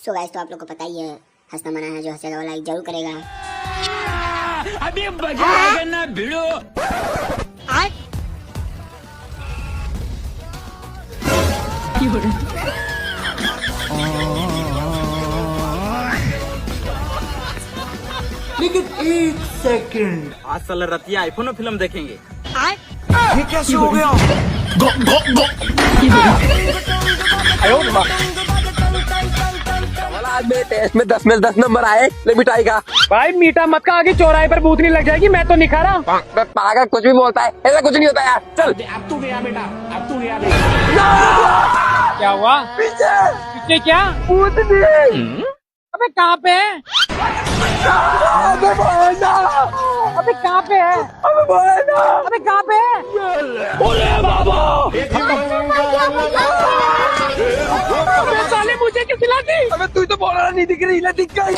So guys, तो आप लोग को पता ही है, हंसना मना है, जो हंसेगा वो लाइक जरूर करेगा। अभी मजा आएगा ना भिड़ो। लेकिन एक सेकंड, आज साला रतिया आईफोन में फिल्म देखेंगे। ये कैसे हो गया? आज मेरे टेस्ट में 10 में 10 नंबर आए ले मिठाई का। भाई मीठा मत का, आगे चौराहे पर भूतनी लग जाएगी, मैं तो नहीं खा रहा। पागल कुछ भी बोलता है, ऐसा कुछ नहीं होता यार। चल अब तू गया बेटा, अब तू गया। क्या हुआ? पीछे पीछे क्या? भूतनी। अबे कहाँ पे है? अबे बोलना, अबे कहाँ पे है? अबे बोलना। अबे कहाँ पे है? अबे साले मुझे क्यों खिलाती? अबे तू तो बोलना नहीं दिख रही, दिख गई।